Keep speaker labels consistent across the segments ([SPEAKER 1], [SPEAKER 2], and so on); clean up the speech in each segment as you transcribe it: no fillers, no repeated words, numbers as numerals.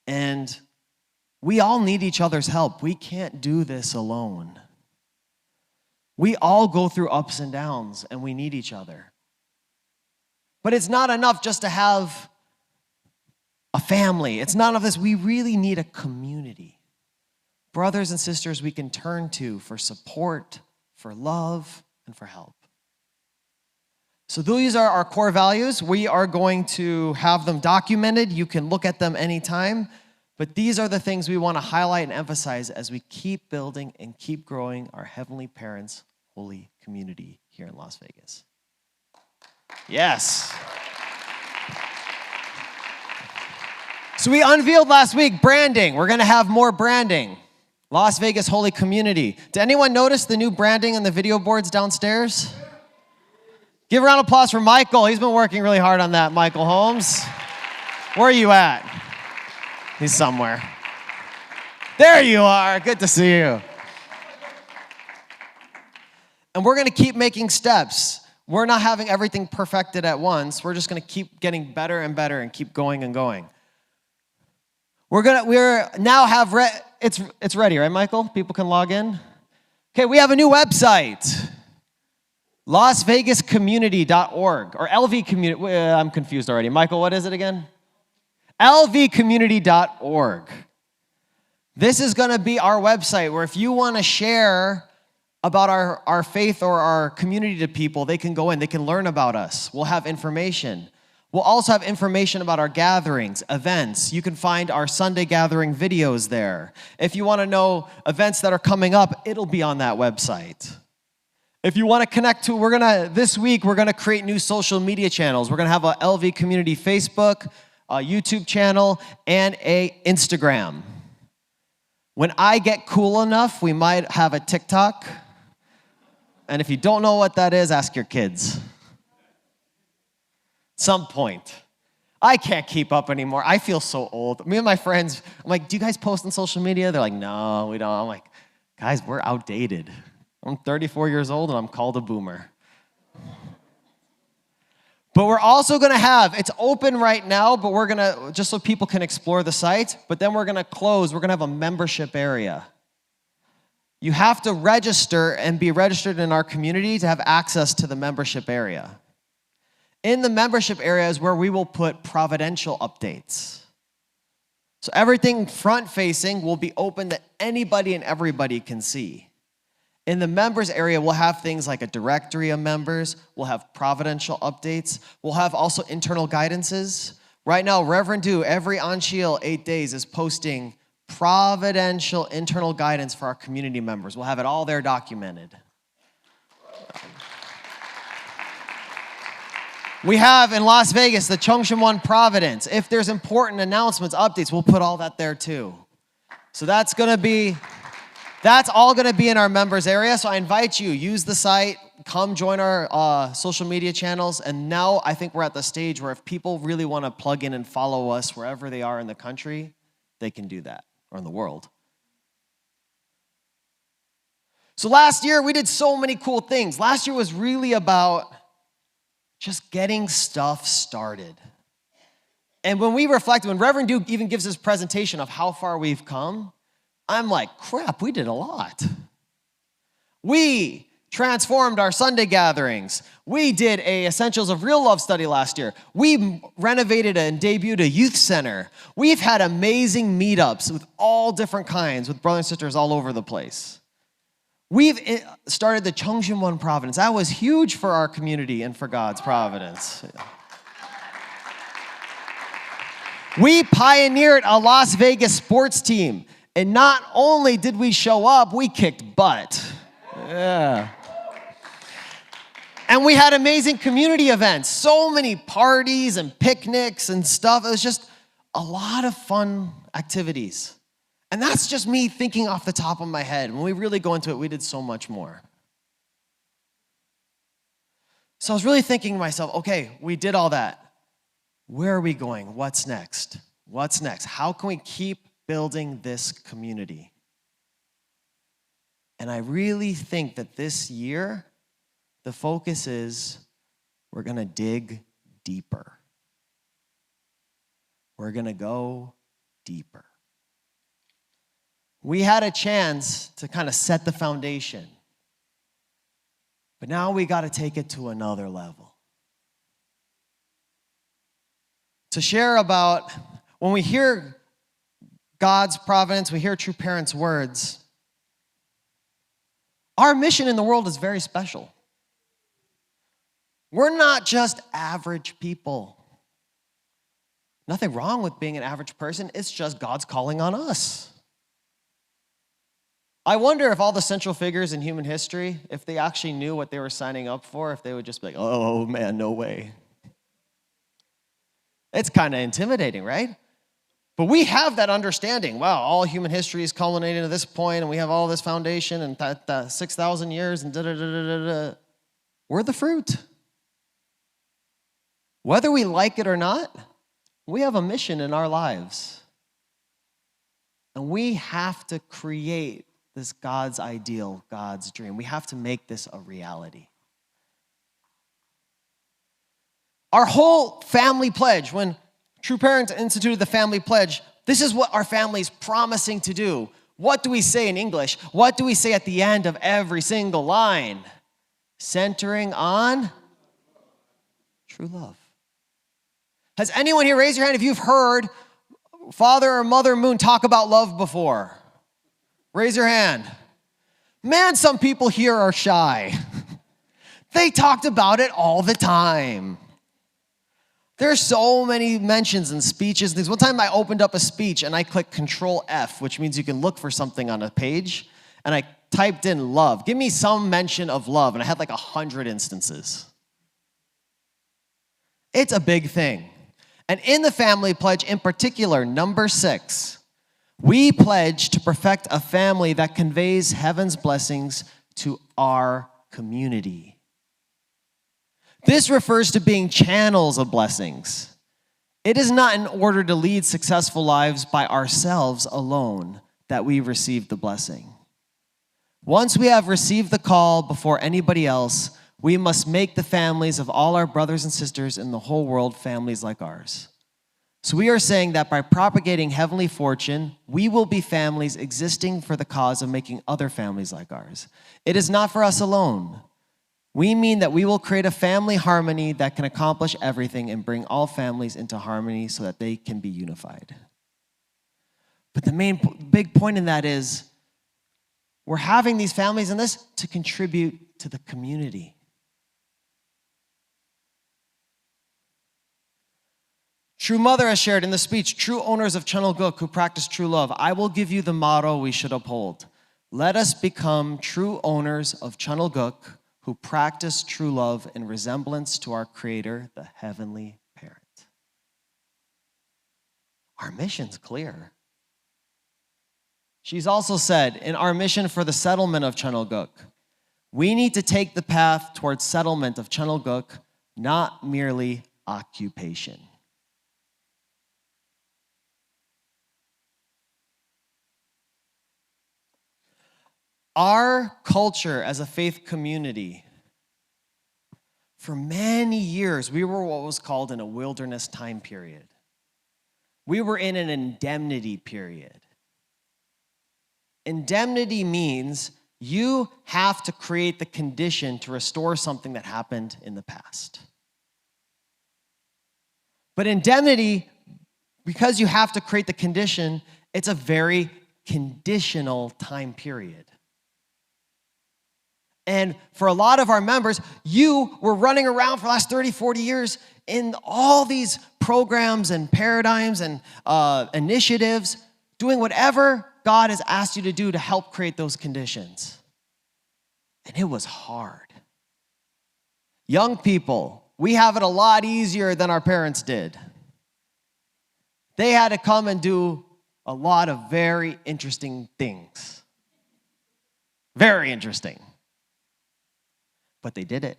[SPEAKER 1] And we all need each other's help. We can't do this alone. We all go through ups and downs, and we need each other. But it's not enough just to have a family. It's not enough this. We really need a community. Brothers and sisters we can turn to for support, for love, and for help. So these are our core values. We are going to have them documented. You can look at them anytime. But these are the things we want to highlight and emphasize as we keep building and keep growing our Heavenly Parents' holy community here in Las Vegas. Yes. So we unveiled last week branding. We're going to have more branding. Las Vegas Holy Community. Did anyone notice the new branding on the video boards downstairs? Give a round of applause for Michael. He's been working really hard on that, Michael Holmes. Where are you at? He's somewhere. There you are. Good to see you. And we're going to keep making steps. We're not having everything perfected at once. We're just going to keep getting better and better and keep going and going. We're now have it's ready, right, Michael? People can log in. Okay, we have a new website. LasVegasCommunity.org or LV Community. I'm confused already. Michael, what is it again? LVCommunity.org. This is going to be our website where if you want to share about our faith or our community to people, they can go in, they can learn about us. We'll have information. We'll also have information about our gatherings, events. You can find our Sunday gathering videos there. If you want to know events that are coming up, it'll be on that website. If you want to connect to, this week, we're going to create new social media channels. We're going to have a LV Community Facebook, a YouTube channel, and a Instagram. When I get cool enough, we might have a TikTok. And if you don't know what that is, ask your kids. Some point. I can't keep up anymore. I feel so old. Me and my friends, I'm like, do you guys post on social media? They're like, no, we don't. I'm like, guys, we're outdated. I'm 34 years old and I'm called a boomer. But we're also going to have, it's open right now, but we're going to, just so people can explore the site, but then we're going to close. We're going to have a membership area. You have to register and be registered in our community to have access to the membership area. In the membership area is where we will put providential updates. So everything front-facing will be open that anybody and everybody can see. In the members area, we'll have things like a directory of members. We'll have providential updates. We'll have also internal guidances. Right now, Reverend Du, every on-shield 8 days, is posting providential internal guidance for our community members. We'll have it all there documented. We have in Las Vegas the Chungshim One Providence. If there's important announcements, updates, we'll put all that there too. So that's all going to be in our members area. So I invite you, use the site, come join our social media channels. And now I think we're at the stage where if people really want to plug in and follow us wherever they are in the country, they can do that, or in the world. So last year, we did so many cool things. Last year was really about just getting stuff started. And when we reflect, when Reverend Duke even gives his presentation of how far we've come, I'm like, crap, we did a lot. We transformed our Sunday gatherings. We did a Essentials of Real Love study last year. We renovated and debuted a youth center. We've had amazing meetups with all different kinds with brothers and sisters all over the place. We've started the Chungshim One Providence. That was huge for our community and for God's providence. We pioneered a Las Vegas sports team. And not only did we show up, we kicked butt. Yeah. And we had amazing community events. So many parties and picnics and stuff. It was just a lot of fun activities. And that's just me thinking off the top of my head. When we really go into it, we did so much more. So I was really thinking to myself, okay, we did all that. Where are we going? What's next? What's next? How can we keep building this community? And I really think that this year, the focus is we're going to dig deeper. We're going to go deeper. We had a chance to kind of set the foundation, but now we got to take it to another level. To share about when we hear God's providence, we hear True Parents' words, our mission in the world is very special. We're not just average people. Nothing wrong with being an average person. It's just God's calling on us. I wonder if all the central figures in human history, if they actually knew what they were signing up for, if they would just be like, oh man, no way. It's kind of intimidating, right? But we have that understanding. Wow, all human history is culminating to this point, and we have all this foundation, and 6,000 years, and da-da-da-da-da-da. We're the fruit. Whether we like it or not, we have a mission in our lives. And we have to create this God's ideal, God's dream. We have to make this a reality. Our whole family pledge, when True Parents instituted the family pledge, this is what our family's promising to do. What do we say in English? What do we say at the end of every single line? Centering on true love. Has anyone here raised your hand if you've heard Father or Mother Moon talk about love before? Raise your hand. Man, some people here are shy. They talked about it all the time. There's so many mentions and speeches and things. One time I opened up a speech and I clicked Control F, which means you can look for something on a page, and I typed in love. Give me some mention of love, and I had like 100 instances. It's a big thing. And in the family pledge, in particular, number 6, we pledge to perfect a family that conveys heaven's blessings to our community. This refers to being channels of blessings. It is not in order to lead successful lives by ourselves alone that we receive the blessing. Once we have received the call before anybody else, we must make the families of all our brothers and sisters in the whole world families like ours. So we are saying that by propagating heavenly fortune, we will be families existing for the cause of making other families like ours. It is not for us alone. We mean that we will create a family harmony that can accomplish everything and bring all families into harmony so that they can be unified. But the main big point in that is we're having these families in this to contribute to the community. True Mother has shared in the speech, true owners of Chunilguk who practice true love, I will give you the motto we should uphold. Let us become true owners of Chunilguk who practice true love in resemblance to our Creator, the Heavenly Parent. Our mission's clear. She's also said, in our mission for the settlement of Chunilguk, we need to take the path towards settlement of Chunilguk, not merely occupation. Our culture as a faith community, for many years, we were what was called in a wilderness time period. We were in an indemnity period. Indemnity means you have to create the condition to restore something that happened in the past. But indemnity, because you have to create the condition, it's a very conditional time period. And for a lot of our members, you were running around for the last 30, 40 years in all these programs and paradigms and initiatives, doing whatever God has asked you to do to help create those conditions. And it was hard. Young people, we have it a lot easier than our parents did. They had to come and do a lot of very interesting things. Very interesting. But they did it.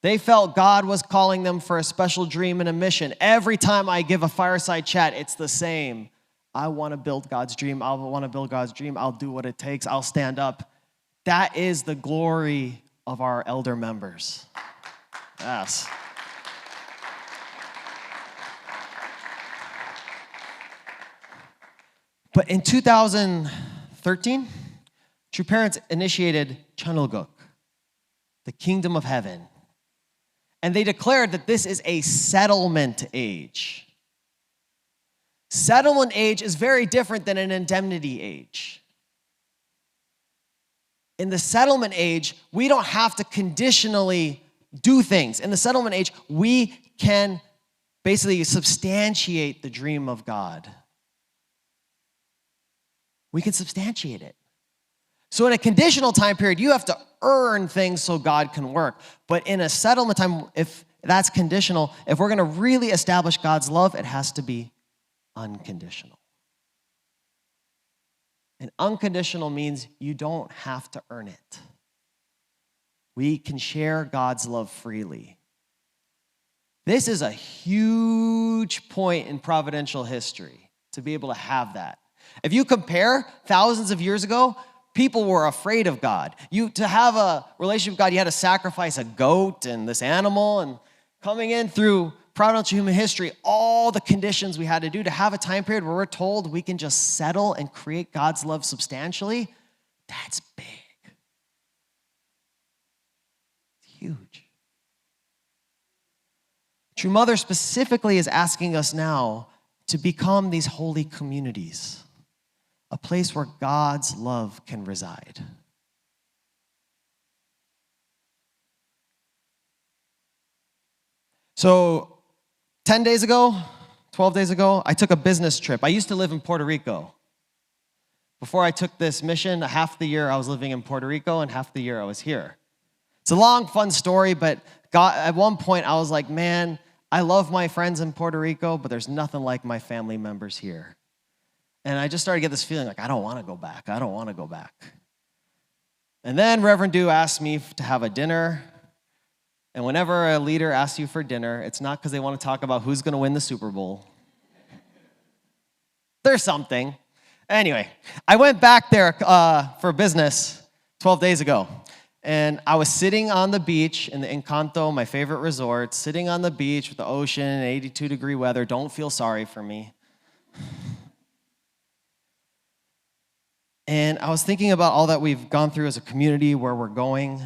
[SPEAKER 1] They felt God was calling them for a special dream and a mission. Every time I give a fireside chat, it's the same. I want to build God's dream. I want to build God's dream. I'll do what it takes. I'll stand up. That is the glory of our elder members. Yes. But in 2013, True Parents initiated Chunulguk, the kingdom of heaven. And they declared that this is a settlement age. Settlement age is very different than an indemnity age. In the settlement age, we don't have to conditionally do things. In the settlement age, we can basically substantiate the dream of God. We can substantiate it. So in a conditional time period, you have to earn things so God can work. But in a settlement time, if that's conditional, if we're going to really establish God's love, it has to be unconditional. And unconditional means you don't have to earn it. We can share God's love freely. This is a huge point in providential history, to be able to have that. If you compare thousands of years ago, people were afraid of God. To have a relationship with God, you had to sacrifice a goat and this animal. And coming in through providential human history, all the conditions we had to do to have a time period where we're told we can just settle and create God's love substantially, that's big. It's huge. True Mother specifically is asking us now to become these holy communities, a place where God's love can reside. So 10 days ago, 12 days ago, I took a business trip. I used to live in Puerto Rico. Before I took this mission, half the year I was living in Puerto Rico and half the year I was here. It's a long, fun story, but at one point I was like, man, I love my friends in Puerto Rico, but there's nothing like my family members here. And I just started to get this feeling like, I don't want to go back. I don't want to go back. And then Reverend Dew asked me to have a dinner. And whenever a leader asks you for dinner, it's not because they want to talk about who's going to win the Super Bowl. There's something. Anyway, I went back there for business 12 days ago. And I was sitting on the beach in the Encanto, my favorite resort, sitting on the beach with the ocean, 82-degree weather. Don't feel sorry for me. And I was thinking about all that we've gone through as a community, where we're going.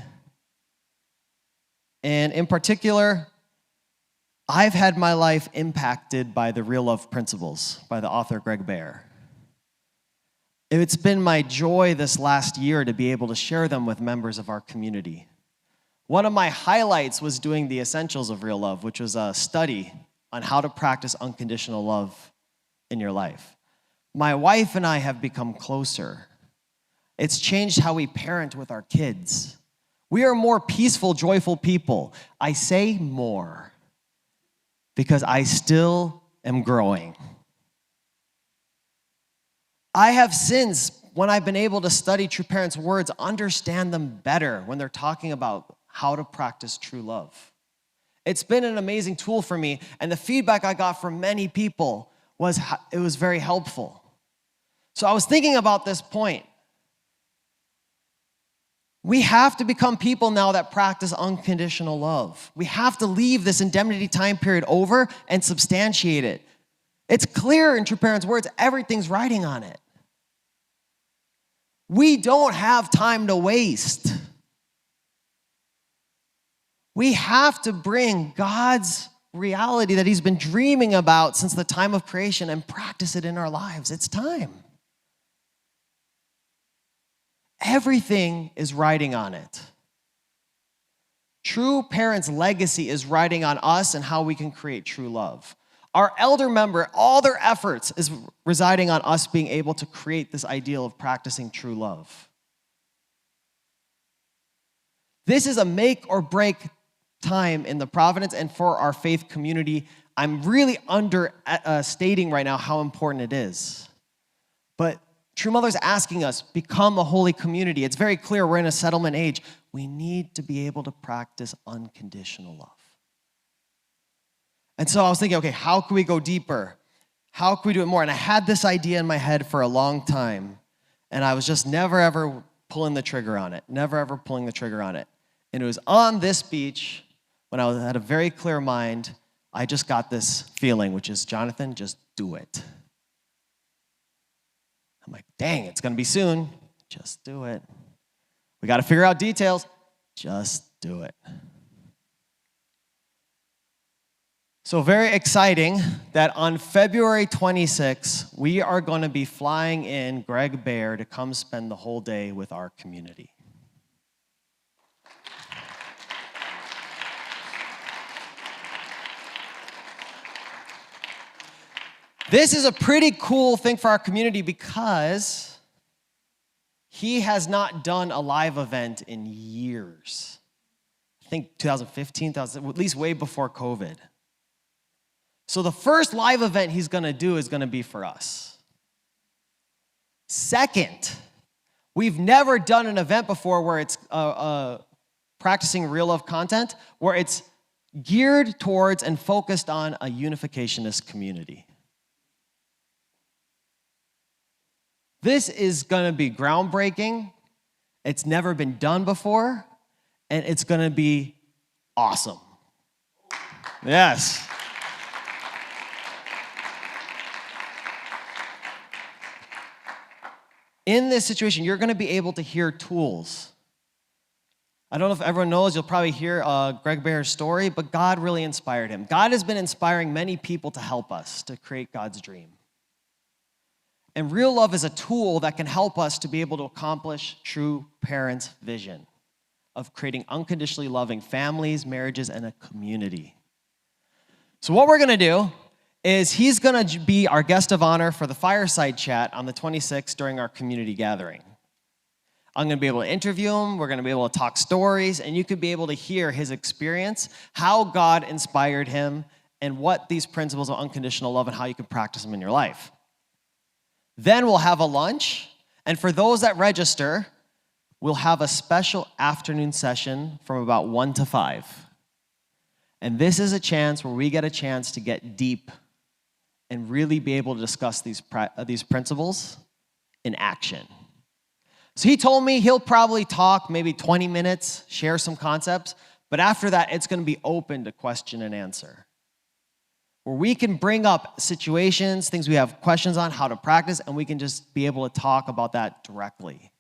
[SPEAKER 1] And in particular, I've had my life impacted by the Real Love Principles by the author Greg Bear. It's been my joy this last year to be able to share them with members of our community. One of my highlights was doing the Essentials of Real Love, which was a study on how to practice unconditional love in your life. My wife and I have become closer. It's changed how we parent with our kids. We are more peaceful, joyful people. I say more because I still am growing. I have since, when I've been able to study True Parents' words, understand them better when they're talking about how to practice true love. It's been an amazing tool for me, and the feedback I got from many people was it was very helpful. So I was thinking about this point. We have to become people now that practice unconditional love. We have to leave this indemnity time period over and substantiate it. It's clear in True Parents' words, everything's riding on it. We don't have time to waste. We have to bring God's reality that He's been dreaming about since the time of creation and practice it in our lives. It's time. Everything is riding on it. True Parents' legacy is riding on us and how we can create true love. Our elder member, all their efforts is residing on us being able to create this ideal of practicing true love. This is a make or break time in the Providence and for our faith community. I'm really understating right now how important it is. But True Mother's asking us, become a holy community. It's very clear we're in a settlement age. We need to be able to practice unconditional love. And so I was thinking, okay, how can we go deeper? How can we do it more? And I had this idea in my head for a long time, and I was just never, ever pulling the trigger on it. Never, ever pulling the trigger on it. And it was on this beach, when I had a very clear mind, I just got this feeling, which is, Jonathan, just do it. I'm like, dang, it's going to be soon. Just do it. We got to figure out details. Just do it. So very exciting that on February 26th, we are going to be flying in Greg Baer to come spend the whole day with our community. This is a pretty cool thing for our community because he has not done a live event in years. I think 2015, at least way before COVID. So the first live event he's going to do is going to be for us. Second, we've never done an event before where it's practicing real love content, where it's geared towards and focused on a unificationist community. This is going to be groundbreaking. It's never been done before, and it's going to be awesome. Yes. In this situation, you're going to be able to hear tools. I don't know if everyone knows, you'll probably hear Greg Baer's story, but God really inspired him. God has been inspiring many people to help us to create God's dream. And real love is a tool that can help us to be able to accomplish true parents' vision of creating unconditionally loving families, marriages, and a community. So what we're going to do is he's going to be our guest of honor for the fireside chat on the 26th during our community gathering. I'm going to be able to interview him, we're going to be able to talk stories, and you could be able to hear his experience, how God inspired him, and what these principles of unconditional love and how you can practice them in your life. Then we'll have a lunch, and for those that register, we'll have a special afternoon session from about 1 to 5. And this is a chance where we get a chance to get deep and really be able to discuss these principles in action. So he told me he'll probably talk maybe 20 minutes, share some concepts, but after that, it's going to be open to question and answer, where we can bring up situations, things we have questions on, how to practice, and we can just be able to talk about that directly.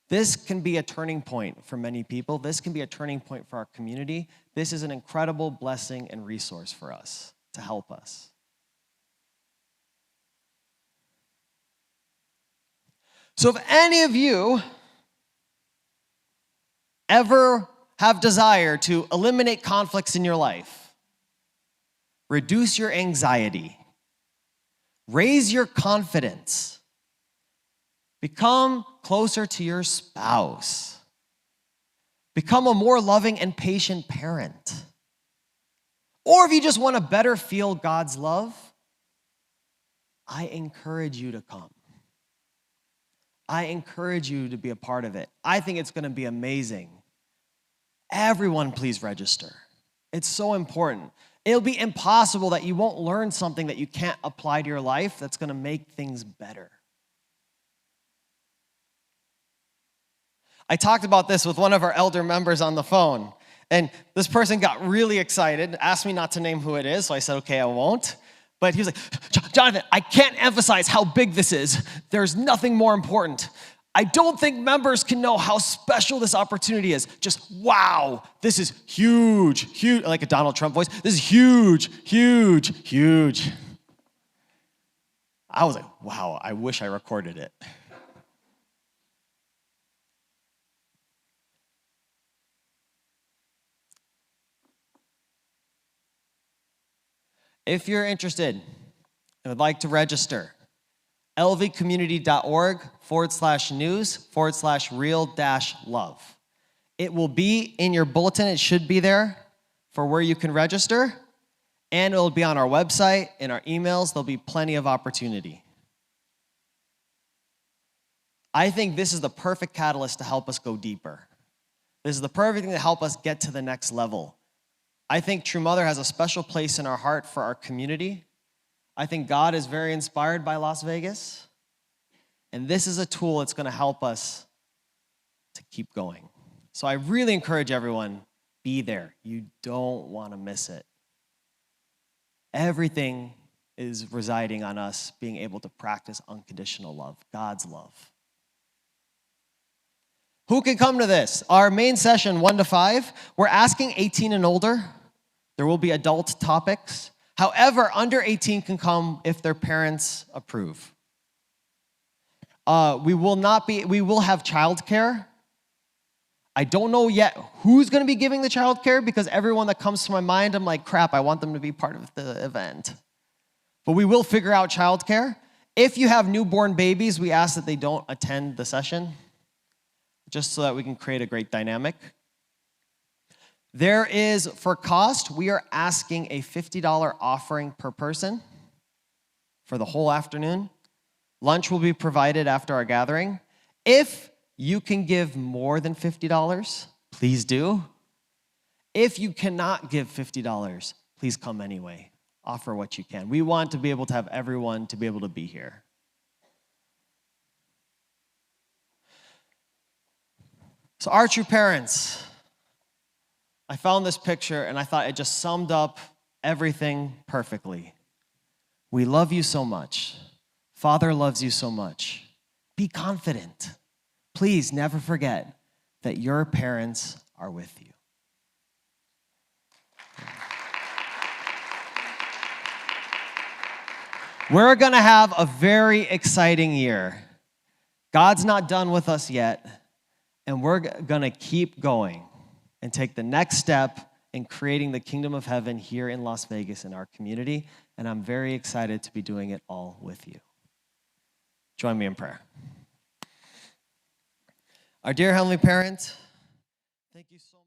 [SPEAKER 1] This can be a turning point for many people. This can be a turning point for our community. This is an incredible blessing and resource for us to help us. So if any of you ever have desire to eliminate conflicts in your life, reduce your anxiety, raise your confidence, become closer to your spouse, become a more loving and patient parent, or if you just want to better feel God's love, I encourage you to come. I encourage you to be a part of it. I think it's going to be amazing. Everyone, please register. It's so important. It'll be impossible that you won't learn something that you can't apply to your life that's going to make things better. I talked about this with one of our elder members on the phone, and this person got really excited, asked me not to name who it is, so I said, okay, I won't. But he was like, Jonathan, I can't emphasize how big this is. There's nothing more important. I don't think members can know how special this opportunity is. Just, wow, this is huge, huge, like a Donald Trump voice. This is huge, huge, huge. I was like, wow, I wish I recorded it. If you're interested and would like to register, lvcommunity.org/news/real-love. It will be in your bulletin. It should be there for where you can register. And it will be on our website, in our emails. There'll be plenty of opportunity. I think this is the perfect catalyst to help us go deeper. This is the perfect thing to help us get to the next level. I think True Mother has a special place in our heart for our community. I think God is very inspired by Las Vegas. And this is a tool that's going to help us to keep going. So I really encourage everyone, be there. You don't want to miss it. Everything is residing on us being able to practice unconditional love, God's love. Who can come to this? Our main session, 1 to 5, we're asking 18 and older. There will be adult topics. However, under 18 can come if their parents approve. We will have childcare. I don't know yet who's going to be giving the childcare because everyone that comes to my mind, I'm like, crap, I want them to be part of the event. But we will figure out childcare. If you have newborn babies, we ask that they don't attend the session, just so that we can create a great dynamic. There is, for cost, we are asking a $50 offering per person for the whole afternoon. Lunch will be provided after our gathering. If you can give more than $50, please do. If you cannot give $50, please come anyway. Offer what you can. We want to be able to have everyone to be able to be here. So our true parents, I found this picture and I thought it just summed up everything perfectly. We love you so much. Father loves you so much. Be confident. Please never forget that your parents are with you. We're going to have a very exciting year. God's not done with us yet, and we're going to keep going and take the next step in creating the kingdom of heaven here in Las Vegas in our community, and I'm very excited to be doing it all with you. Join me in prayer. Our dear Heavenly Parent, thank you so much.